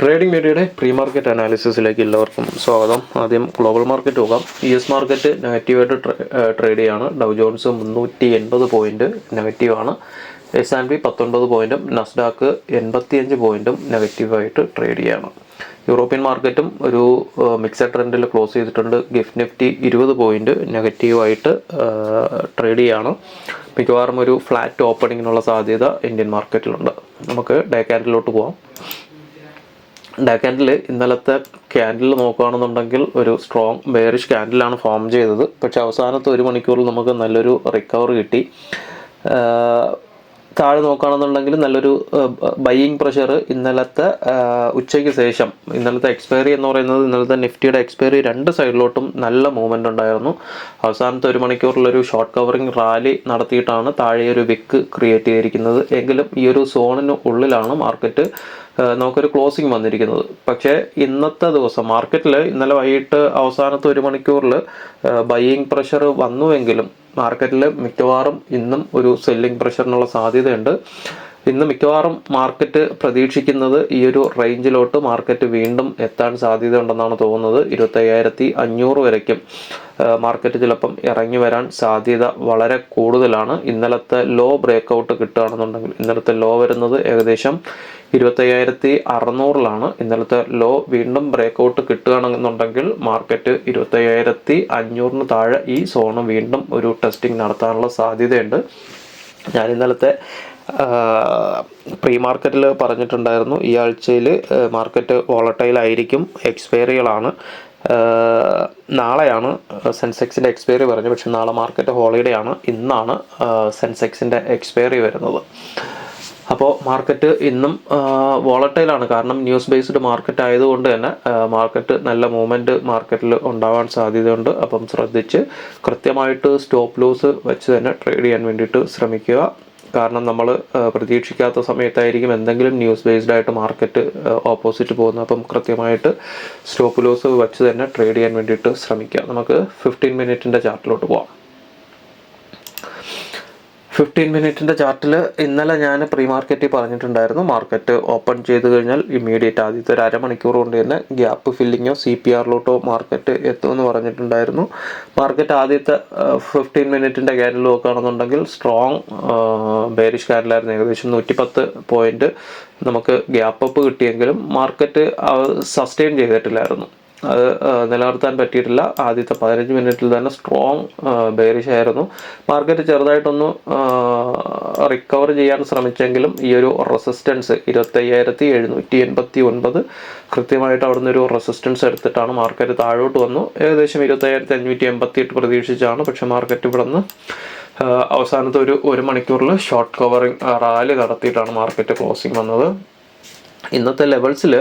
Trading മീഡിയയുടെ pre market അനാലിസിസിലേക്ക് എല്ലാവർക്കും സ്വാഗതം. ആദ്യം ഗ്ലോബൽ മാർക്കറ്റ് നോക്കാം. US മാർക്കറ്റ് നെഗറ്റീവായിട്ട് ട്രേഡ് ചെയ്യാണ്. ഡൗ ജോൺസ് 380 പോയിന്റ് നെഗറ്റീവാണ്. S&P 19 പോയിന്റും നസ്ഡാക്ക് 85 പോയിന്റും നെഗറ്റീവായിട്ട് ട്രേഡ് ചെയ്യാണ്. യൂറോപ്യൻ മാർക്കറ്റും ഒരു മിക്സഡ് ട്രെൻഡിൽ ക്ലോസ് ചെയ്തിട്ടുണ്ട്. ഗിഫ്റ്റ് നിഫ്റ്റി 20 പോയിന്റ് നെഗറ്റീവായിട്ട് ട്രേഡ് ചെയ്യാണ്. മിക്കവാറും ഒരു ഫ്ലാറ്റ് ഓപ്പണിങ്ങിനുള്ള സാധ്യത ഇന്ത്യൻ മാർക്കറ്റിലുണ്ട്. നമുക്ക് ഡേ ക്യാൻഡിലോട്ട് പോകാം. ഡേ ക്യാൻഡിൽ ഇന്നലത്തെ ക്യാൻഡിൽ നോക്കുകയാണെന്നുണ്ടെങ്കിൽ ഒരു സ്ട്രോങ് ബെയറിഷ് ക്യാൻഡിലാണ് ഫോം ചെയ്തത്. പക്ഷെ അവസാനത്തെ ഒരു മണിക്കൂറിൽ നമുക്ക് നല്ലൊരു റിക്കവർ കിട്ടി. താഴെ നോക്കുകയാണെന്നുണ്ടെങ്കിൽ നല്ലൊരു ബൈയിങ് പ്രഷർ ഇന്നലത്തെ ഉച്ചയ്ക്ക് ശേഷം, ഇന്നലത്തെ എക്സ്പയറി എന്ന് പറയുന്നത് ഇന്നലത്തെ നിഫ്റ്റിയുടെ എക്സ്പയറി രണ്ട് സൈഡിലോട്ടും നല്ല മൂവ്മെൻ്റ് ഉണ്ടായിരുന്നു. അവസാനത്തെ ഒരു മണിക്കൂറിലൊരു ഷോർട്ട് കവറിങ് റാലി നടത്തിയിട്ടാണ് താഴെ ഒരു വിക്ക് ക്രിയേറ്റ് ചെയ്തിരിക്കുന്നത്. എങ്കിലും ഈ ഒരു സോണിന് ഉള്ളിലാണ് മാർക്കറ്റ് നമുക്കൊരു ക്ലോസിങ് വന്നിരിക്കുന്നത്. പക്ഷേ ഇന്നത്തെ ദിവസം മാർക്കറ്റിൽ ഇന്നലെ വൈകിട്ട് അവസാനത്തെ ഒരു മണിക്കൂറിൽ ബൈയിങ് പ്രഷർ വന്നുവെങ്കിലും മാർക്കറ്റിൽ മിക്കവാറും ഇന്നും ഒരു സെല്ലിംഗ് പ്രഷറിനുള്ള സാധ്യതയുണ്ട്. ഇന്ന് മിക്കവാറും മാർക്കറ്റ് പ്രതീക്ഷിക്കുന്നത് ഈ ഒരു റേഞ്ചിലോട്ട് മാർക്കറ്റ് വീണ്ടും എത്താൻ സാധ്യതയുണ്ടെന്നാണ് തോന്നുന്നത്. 25,500 വരയ്ക്കും മാർക്കറ്റ് ചിലപ്പം ഇറങ്ങി വരാൻ സാധ്യത വളരെ കൂടുതലാണ്. ഇന്നലത്തെ ലോ ബ്രേക്കൗട്ട് കിട്ടുകയാണെന്നുണ്ടെങ്കിൽ, ഇന്നലത്തെ ലോ വരുന്നത് ഏകദേശം 25,600 ഇന്നലത്തെ ലോ വീണ്ടും ബ്രേക്കൗട്ട് കിട്ടുകയാണെന്നുണ്ടെങ്കിൽ മാർക്കറ്റ് 25,500 താഴെ ഈ സോണ് വീണ്ടും ഒരു ടെസ്റ്റിംഗ് നടത്താനുള്ള സാധ്യതയുണ്ട്. ഞാൻ ഇന്നലത്തെ പ്രീ മാർക്കറ്റിൽ പറഞ്ഞിട്ടുണ്ടായിരുന്നു, ഈ ആഴ്ചയിൽ മാർക്കറ്റ് വോളട്ടൈൽ ആയിരിക്കും. എക്സ്പയറികളാണ്. നാളെയാണ് സെൻസെക്സിൻ്റെ എക്സ്പയറി പറഞ്ഞത്. പക്ഷെ നാളെ മാർക്കറ്റ് ഹോളിഡേ ആണ്. ഇന്നാണ് സെൻസെക്സിൻ്റെ എക്സ്പയറി വരുന്നത്. അപ്പോൾ മാർക്കറ്റ് ഇന്നും വോളട്ടൈലാണ്. കാരണം ന്യൂസ് ബേസ്ഡ് മാർക്കറ്റ് ആയതുകൊണ്ട് തന്നെ മാർക്കറ്റ് നല്ല മൂവ്മെൻറ്റ് മാർക്കറ്റിൽ ഉണ്ടാവാൻ സാധ്യതയുണ്ട്. അപ്പം ശ്രദ്ധിച്ച് കൃത്യമായിട്ട് സ്റ്റോപ്പ് ലോസ് വെച്ച് തന്നെ ട്രേഡ് ചെയ്യാൻ വേണ്ടിയിട്ട് ശ്രമിക്കുക. കാരണം നമ്മൾ പ്രതീക്ഷിക്കാത്ത സമയത്തായിരിക്കും എന്തെങ്കിലും ന്യൂസ് ബേസ്ഡ് ആയിട്ട് മാർക്കറ്റ് ഓപ്പോസിറ്റ് പോകുന്നത്. അപ്പം കൃത്യമായിട്ട് സ്റ്റോപ്പ് ലോസ് വെച്ച് തന്നെ ട്രേഡ് ചെയ്യാൻ വേണ്ടിയിട്ട് ശ്രമിക്കുക. നമുക്ക് 15 മിനിറ്റിൻ്റെ ചാർട്ടിലോട്ട് പോകാം. 15 മിനിറ്റിൻ്റെ ചാർട്ടിൽ ഇന്നലെ ഞാൻ പ്രീ മാർക്കറ്റിൽ പറഞ്ഞിട്ടുണ്ടായിരുന്നു, മാർക്കറ്റ് ഓപ്പൺ ചെയ്ത് കഴിഞ്ഞാൽ ഇമ്മീഡിയറ്റ് ആദ്യത്തെ ഒരു അരമണിക്കൂർ കൊണ്ട് തന്നെ ഗ്യാപ്പ് ഫില്ലിങ്ങോ CPRലോട്ടോ മാർക്കറ്റ് എത്തുമെന്ന് പറഞ്ഞിട്ടുണ്ടായിരുന്നു. മാർക്കറ്റ് ആദ്യത്തെ 15 മിനിറ്റിൻ്റെ ക്യാൻഡിൽ നോക്കുകയാണെന്നുണ്ടെങ്കിൽ സ്ട്രോങ് ബെയറിഷ് ക്യാൻഡിലായിരുന്നു. ഏകദേശം 110 പോയിന്റ് നമുക്ക് ഗ്യാപ്പ് അപ്പ് കിട്ടിയെങ്കിലും മാർക്കറ്റ് സസ്റ്റെയിൻ ചെയ്തിട്ടില്ലായിരുന്നു. അത് നിലനിർത്താൻ പറ്റിയിട്ടില്ല. ആദ്യത്തെ 15 മിനിറ്റിൽ തന്നെ സ്ട്രോങ് ബെയറിഷ് ആയിരുന്നു. മാർക്കറ്റ് ചെറുതായിട്ടൊന്ന് റിക്കവർ ചെയ്യാൻ ശ്രമിച്ചെങ്കിലും ഈ ഒരു റെസിസ്റ്റൻസ് 25,789 കൃത്യമായിട്ട് അവിടുന്ന് ഒരു റെസിസ്റ്റൻസ് എടുത്തിട്ടാണ് മാർക്കറ്റ് താഴോട്ട് വന്നു. ഏകദേശം 25,588 പ്രതീക്ഷിച്ചാണ്. പക്ഷെ മാർക്കറ്റ് ഇവിടെ നിന്ന് അവസാനത്തെ ഒരു മണിക്കൂറിൽ ഷോർട്ട് കവറിങ് റാലി നടത്തിയിട്ടാണ് മാർക്കറ്റ് ക്ലോസിങ് വന്നത്. ഇന്നത്തെ ലെവൽസിൽ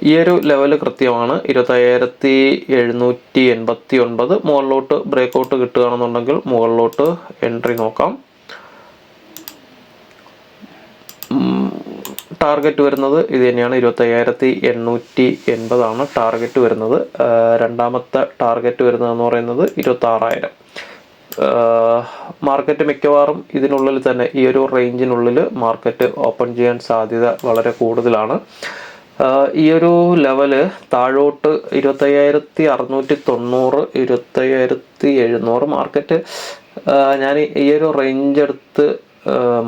ഈ ഒരു ലെവൽ കൃത്യമാണ് 25,789. മുകളിലോട്ട് ബ്രേക്കൗട്ട് കിട്ടുകയാണെന്നുണ്ടെങ്കിൽ മുകളിലോട്ട് എൻട്രി നോക്കാം. ടാർഗറ്റ് വരുന്നത് ഇത് തന്നെയാണ്, 25,880 ടാർഗറ്റ് വരുന്നത്. രണ്ടാമത്തെ ടാർഗറ്റ് വരുന്നതെന്ന് പറയുന്നത് 26,000. മാർക്കറ്റ് മിക്കവാറും ഇതിനുള്ളിൽ തന്നെ ഈ ഒരു റേഞ്ചിനുള്ളിൽ മാർക്കറ്റ് ഓപ്പൺ ചെയ്യാൻ സാധ്യത വളരെ കൂടുതലാണ്. ഈ ഒരു ലെവല് താഴോട്ട് 25,690, 25,700 മാർക്കറ്റ് ഞാൻ ഈ ഒരു റേഞ്ച് എടുത്ത്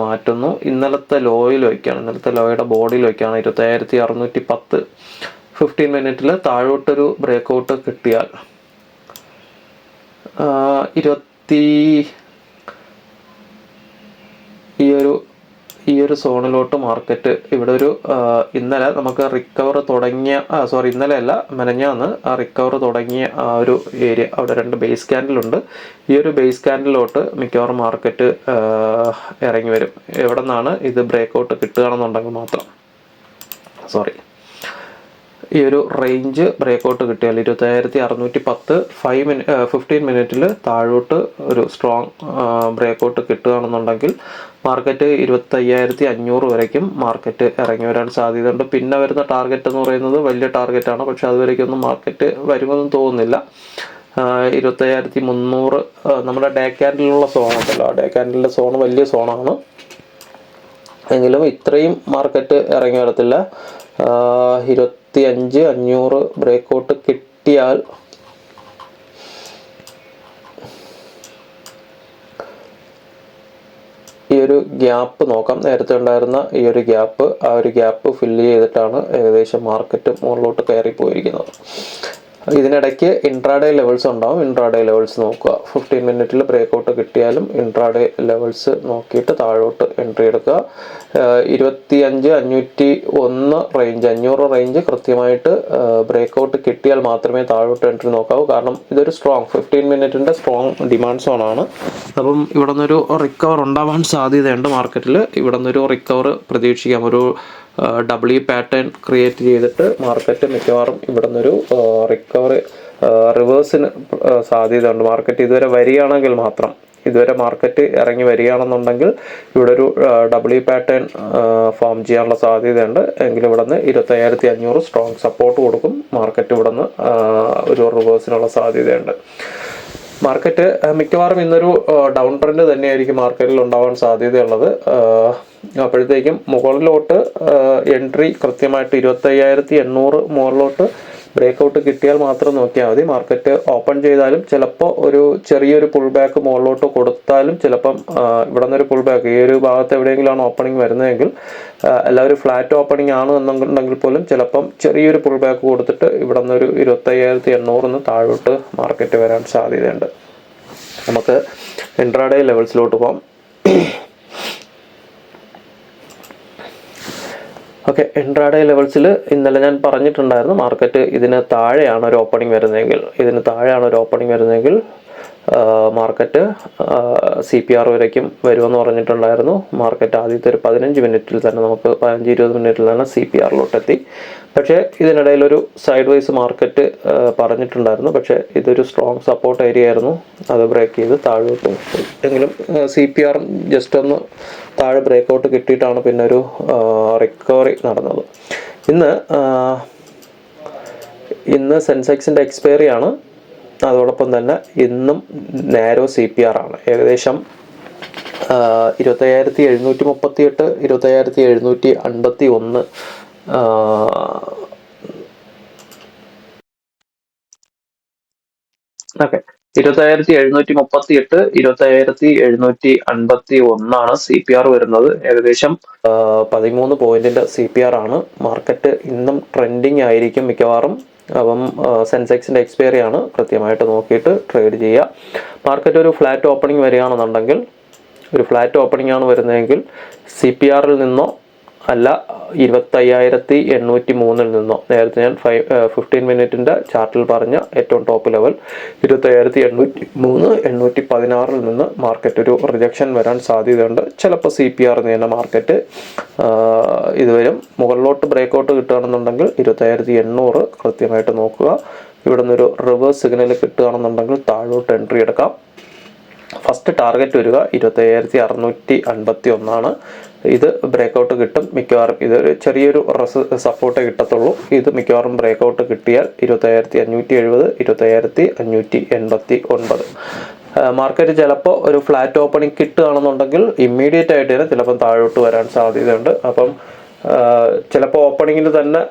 മാറ്റുന്നു. ഇന്നലത്തെ ലോയിൽ വയ്ക്കുകയാണ്, ഇന്നലത്തെ ലോയുടെ ബോഡിയിൽ വയ്ക്കുകയാണ് 25,610. 15 മിനിറ്റിൽ താഴോട്ടൊരു ബ്രേക്കൗട്ട് കിട്ടിയാൽ ഈ ഒരു സോണിലോട്ട് മാർക്കറ്റ് ഇവിടെ ഒരു ഇന്നലെ നമുക്ക് റിക്കവർ തുടങ്ങിയ ഇന്നലെ അല്ല മെനഞ്ഞാന്ന് റിക്കവർ തുടങ്ങിയ ആ ഒരു ഏരിയ, അവിടെ 2 ബേസ് ക്യാൻഡിലുണ്ട്. ഈ ഒരു ബേസ് ക്യാൻഡിലോട്ട് മിക്കവാറും മാർക്കറ്റ് ഇറങ്ങി വരും. എവിടെ നിന്നാണ് ഇത് ബ്രേക്കൗട്ട് കിട്ടുകയാണെന്നുണ്ടെങ്കിൽ മാത്രം ഈ ഒരു റേഞ്ച് ബ്രേക്കൗട്ട് കിട്ടിയാൽ 25,610 15 മിനിറ്റിൽ താഴോട്ട് ഒരു സ്ട്രോങ് ബ്രേക്കൗട്ട് കിട്ടുകയാണെന്നുണ്ടെങ്കിൽ മാർക്കറ്റ് 25,500 വരയ്ക്കും മാർക്കറ്റ് ഇറങ്ങി വരാൻ സാധ്യതയുണ്ട്. പിന്നെ വരുന്ന ടാർഗറ്റ് എന്ന് പറയുന്നത് വലിയ ടാർഗറ്റാണ്. പക്ഷെ അതുവരേക്കൊന്നും മാർക്കറ്റ് വരുമെന്ന് തോന്നുന്നില്ല. 25,300 നമ്മുടെ ഡേ ക്യാൻഡിലുള്ള സോൺ ഉണ്ടല്ലോ, ആ ഡേ ക്യാൻഡിലെ സോൺ വലിയ സോണാണ്. എങ്കിലും ഇത്രയും മാർക്കറ്റ് ഇറങ്ങി വരത്തില്ല. 25,500 ബ്രേക്കൗട്ട് കിട്ടിയാൽ ഈ ഒരു ഗ്യാപ്പ് നോക്കാം. നേരത്തെ ഉണ്ടായിരുന്ന ഈ ഒരു ഗ്യാപ്പ്, ആ ഒരു ഗ്യാപ്പ് ഫില്ല് ചെയ്തിട്ടാണ് ഏകദേശം മാർക്കറ്റ് മുകളിലോട്ട് കയറി പോയിരിക്കുന്നത്. ഇതിനിടയ്ക്ക് ഇൻട്രാഡേ ലെവൽസ് ഉണ്ടാവും. ഇൻട്രാഡേ ലെവൽസ് നോക്കുക. 15 മിനിറ്റിൽ ബ്രേക്കൗട്ട് കിട്ടിയാലും ഇൻട്രാഡേ ലെവൽസ് നോക്കിയിട്ട് താഴോട്ട് എൻട്രി എടുക്കുക. 25,501 റേഞ്ച്, 500 റേഞ്ച് കൃത്യമായിട്ട് ബ്രേക്കൗട്ട് കിട്ടിയാൽ മാത്രമേ താഴോട്ട് എൻട്രി നോക്കാവൂ. കാരണം ഇതൊരു സ്ട്രോങ് 15 മിനിറ്റിൻ്റെ സ്ട്രോങ് ഡിമാൻഡ് സോണാണ്. അപ്പം ഇവിടെ നിന്നൊരു റിക്കവർ ഉണ്ടാവാൻ സാധ്യതയുണ്ട് മാർക്കറ്റിൽ. ഇവിടെ നിന്നൊരു റിക്കവർ പ്രതീക്ഷിക്കാം. ഒരു ഡബ്ല്യു പാറ്റേൺ ക്രിയേറ്റ് ചെയ്തിട്ട് മാർക്കറ്റ് മിക്കവാറും ഇവിടെ നിന്നൊരു റിക്കവറി റിവേഴ്സിന് സാധ്യതയുണ്ട്. മാർക്കറ്റ് ഇതുവരെ വരികയാണെങ്കിൽ മാത്രം, ഇതുവരെ മാർക്കറ്റ് ഇറങ്ങി വരികയാണെന്നുണ്ടെങ്കിൽ ഇവിടെ ഒരു ഡബ്ല്യു പാറ്റേൺ ഫോം ചെയ്യാനുള്ള സാധ്യതയുണ്ട്. എങ്കിലും ഇവിടെ നിന്ന് 25,500 സ്ട്രോങ് സപ്പോർട്ട് കൊടുക്കും. മാർക്കറ്റ് ഇവിടെ നിന്ന് ഒരു റിവേഴ്സിനുള്ള സാധ്യതയുണ്ട്. മാർക്കറ്റ് മിക്കവാറും ഇന്നൊരു ഡൗൺ ട്രെൻഡ് തന്നെയായിരിക്കും മാർക്കറ്റിൽ ഉണ്ടാവാൻ സാധ്യതയുള്ളത്. അപ്പോഴത്തേക്കും മുകളിലോട്ട് എൻട്രി കൃത്യമായിട്ട് 25,800 മുകളിലോട്ട് ബ്രേക്കൗട്ട് കിട്ടിയാൽ മാത്രം നോക്കിയാൽ മതി. മാർക്കറ്റ് ഓപ്പൺ ചെയ്താലും ചിലപ്പോൾ ഒരു ചെറിയൊരു പുൾ ബാക്ക് മുകളിലോട്ട് കൊടുത്താലും ചിലപ്പം ഇവിടെ നിന്നൊരു പുൾ ബാക്ക് ഈ ഒരു ഭാഗത്ത് എവിടെയെങ്കിലാണ് ഓപ്പണിംഗ് വരുന്നതെങ്കിൽ, എല്ലാവരും ഫ്ലാറ്റ് ഓപ്പണിംഗ് ആണ് എന്നുണ്ടെങ്കിൽ പോലും ചിലപ്പം ചെറിയൊരു പുൾ ബാക്ക് കൊടുത്തിട്ട് ഇവിടെ നിന്നൊരു 25,800 താഴോട്ട് മാർക്കറ്റ് വരാൻ സാധ്യതയുണ്ട്. നമുക്ക് ഇൻട്രാഡേ ലെവൽസിലോട്ട് പോകാം. ഓക്കെ, ഇൻട്രാഡേ ലെവൽസിൽ ഇന്നലെ ഞാൻ പറഞ്ഞിട്ടുണ്ടായിരുന്നു മാർക്കറ്റ് ഇതിന് താഴെയാണ് ഒരു ഓപ്പണിംഗ് വരുന്നതെങ്കിൽ മാർക്കറ്റ് CPR വരയ്ക്കും വരുമെന്ന് പറഞ്ഞിട്ടുണ്ടായിരുന്നു. മാർക്കറ്റ് ആദ്യത്തെ ഒരു 15 മിനിറ്റിൽ തന്നെ നമുക്ക് 15-20 മിനിറ്റിൽ തന്നെ CPRലോട്ടെത്തി. പക്ഷേ ഇതിനിടയിലൊരു സൈഡ് വൈസ് മാർക്കറ്റ് പറഞ്ഞിട്ടുണ്ടായിരുന്നു. പക്ഷേ ഇതൊരു സ്ട്രോങ് സപ്പോർട്ട് ഏരിയ ആയിരുന്നു. അത് ബ്രേക്ക് ചെയ്ത് താഴോട്ട് പോയി. എങ്കിലും CPR ജസ്റ്റ് ഒന്ന് താഴെ ബ്രേക്കൗട്ട് കിട്ടിയിട്ടാണ് പിന്നെ ഒരു റിക്കവറി നടന്നത്. ഇന്ന് സെൻസെക്സിൻ്റെ എക്സ്പയറി ആണ്. അതോടൊപ്പം തന്നെ ഇന്നും നാരോ CPR ആണ്. ഏകദേശം 25,738, 25,751 ഓക്കെ, 25,738, 25,751 CPR വരുന്നത്. ഏകദേശം 13 പോയിന്റിന്റെ CPR ആണ്. മാർക്കറ്റ് ഇന്നും ട്രെൻഡിങ് ആയിരിക്കും മിക്കവാറും. അപ്പം സെൻസെക്സിൻ്റെ എക്സ്പയറി ആണ്, കൃത്യമായിട്ട് നോക്കിയിട്ട് ട്രേഡ് ചെയ്യുക. മാർക്കറ്റ് ഒരു ഫ്ലാറ്റ് ഓപ്പണിംഗ് വരികയാണെന്നുണ്ടെങ്കിൽ, വരുന്നതെങ്കിൽ CPRൽ നിന്നോ അല്ല 25,803 നിന്നോ, നേരത്തെ ഞാൻ 15 മിനിറ്റിൻ്റെ ചാർട്ടിൽ പറഞ്ഞ ഏറ്റവും ടോപ്പ് ലെവൽ 25,803, 816 നിന്ന് മാർക്കറ്റ് ഒരു റിജക്ഷൻ വരാൻ സാധ്യതയുണ്ട്. ചിലപ്പോൾ CPR തന്നെ മാർക്കറ്റ് ഇതുവരും. മുകളിലോട്ട് ബ്രേക്കൗട്ട് കിട്ടുകയാണെന്നുണ്ടെങ്കിൽ 25,800 കൃത്യമായിട്ട് നോക്കുക. ഇവിടെ നിന്നൊരു റിവേഴ്സ് സിഗ്നൽ കിട്ടുകയാണെന്നുണ്ടെങ്കിൽ താഴോട്ട് എൻട്രി എടുക്കാം. ഫസ്റ്റ് ടാർഗറ്റ് വരിക 25,651. ഇത് ബ്രേക്കൗട്ട് കിട്ടും മിക്കവാറും. ഇതൊരു ചെറിയൊരു സപ്പോർട്ടേ കിട്ടത്തുള്ളൂ. ഇത് മിക്കവാറും ബ്രേക്കൗട്ട് കിട്ടിയാൽ 25,570, 25,589. മാർക്കറ്റ് ചിലപ്പോൾ ഒരു ഫ്ലാറ്റ് ഓപ്പണിംഗ് കിട്ടുകയാണെന്നുണ്ടെങ്കിൽ ഇമ്മീഡിയറ്റ് ആയിട്ട് തന്നെ ചിലപ്പം താഴോട്ട് വരാൻ സാധ്യതയുണ്ട്. അപ്പം ചിലപ്പോൾ ഓപ്പണിങ്ങിൽ തന്നെ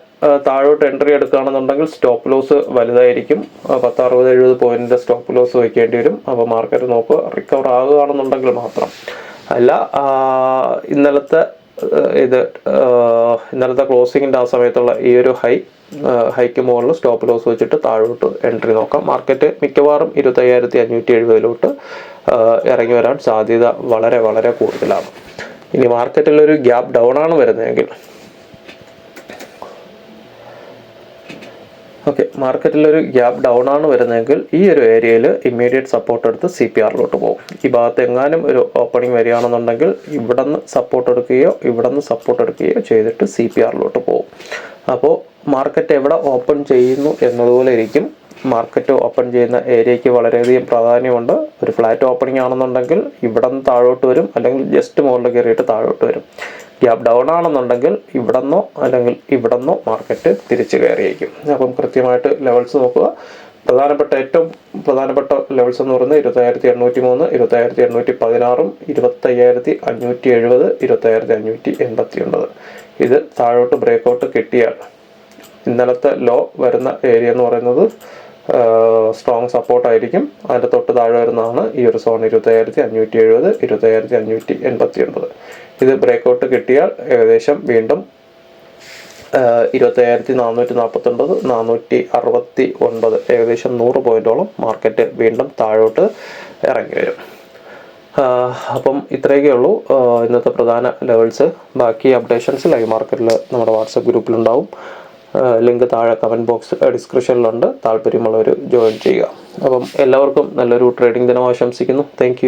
താഴോട്ട് എൻട്രി എടുക്കുകയാണെന്നുണ്ടെങ്കിൽ സ്റ്റോപ്പ് ലോസ് വലുതായിരിക്കും. 10-60-70 പോയിന്റിന്റെ സ്റ്റോപ്പ് ലോസ് വയ്ക്കേണ്ടി വരും. അപ്പോൾ മാർക്കറ്റ് നോക്കുക, റിക്കവർ ആകുകയാണെന്നുണ്ടെങ്കിൽ മാത്രം. അല്ല ഇന്നലത്തെ ക്ലോസിങ്ങിൻ്റെ ആ സമയത്തുള്ള ഈ ഒരു ഹൈക്ക് മുകളിൽ സ്റ്റോപ്പ് ലോസ് വെച്ചിട്ട് താഴോട്ട് എൻട്രി നോക്കാം. മാർക്കറ്റ് മിക്കവാറും 25,570 ഇറങ്ങി വരാൻ സാധ്യത വളരെ വളരെ കൂടുതലാണ്. ഇനി മാർക്കറ്റിലൊരു ഗ്യാപ്പ് ഡൗൺ ആണ് വരുന്നതെങ്കിൽ, ഈ ഒരു ഏരിയയിൽ ഇമ്മീഡിയറ്റ് സപ്പോർട്ട് എടുത്ത് CPRലോട്ട് പോകും. ഈ ഭാഗത്ത് എങ്ങാനും ഒരു ഓപ്പണിംഗ് വരികയാണെന്നുണ്ടെങ്കിൽ ഇവിടെ നിന്ന് സപ്പോർട്ട് എടുക്കുകയോ ചെയ്തിട്ട് CPRലോട്ട് പോകും. അപ്പോൾ മാർക്കറ്റ് എവിടെ ഓപ്പൺ ചെയ്യുന്നു എന്നതുപോലെ ഇരിക്കും. മാർക്കറ്റ് ഓപ്പൺ ചെയ്യുന്ന ഏരിയയ്ക്ക് വളരെയധികം പ്രാധാന്യമുണ്ട്. ഒരു ഫ്ലാറ്റ് ഓപ്പണിംഗ് ആണെന്നുണ്ടെങ്കിൽ ഇവിടെ നിന്ന് താഴോട്ട് വരും, അല്ലെങ്കിൽ ജസ്റ്റ് മുകളിൽ കയറിയിട്ട് താഴോട്ട് വരും. ഗ്യാപ്പ് ഡൗൺ ആണെന്നുണ്ടെങ്കിൽ ഇവിടെ നിന്നോ മാർക്കറ്റ് തിരിച്ച് കയറിയേക്കും. അപ്പം കൃത്യമായിട്ട് ലെവൽസ് നോക്കുക. ഏറ്റവും പ്രധാനപ്പെട്ട ലെവൽസ് എന്ന് പറയുന്നത് 25,803, 25,816, 25,570, 25,589. ഇത് താഴോട്ട് ബ്രേക്കൗട്ട് കിട്ടിയാൽ ഇന്നലത്തെ ലോ വരുന്ന ഏരിയ എന്ന് പറയുന്നത് സ്ട്രോങ് സപ്പോർട്ടായിരിക്കും. അതിൻ്റെ തൊട്ട് താഴെ വരുന്നതാണ് ഈ ഒരു സോൺ 25,570, 25,589. ഇത് ബ്രേക്കൗട്ട് കിട്ടിയാൽ ഏകദേശം വീണ്ടും 25,449, 469, ഏകദേശം 100 പോയിന്റോളം മാർക്കറ്റ് വീണ്ടും താഴോട്ട് ഇറങ്ങി വരും. അപ്പം ഇത്രയൊക്കെ ഉള്ളൂ ഇന്നത്തെ പ്രധാന ലെവൽസ്. ബാക്കി അപ്ഡേഷൻസ് ലൈവ് മാർക്കറ്റിൽ നമ്മുടെ വാട്സപ്പ് ഗ്രൂപ്പിലുണ്ടാവും. ലിങ്ക് താഴെ കമൻറ്റ് ബോക്സ് ഡിസ്ക്രിപ്ഷനിലുണ്ട്. താല്പര്യമുള്ളവർ ജോയിൻ ചെയ്യുക. അപ്പം എല്ലാവർക്കും നല്ലൊരു ട്രേഡിംഗ് ദിനം ആശംസിക്കുന്നു. താങ്ക്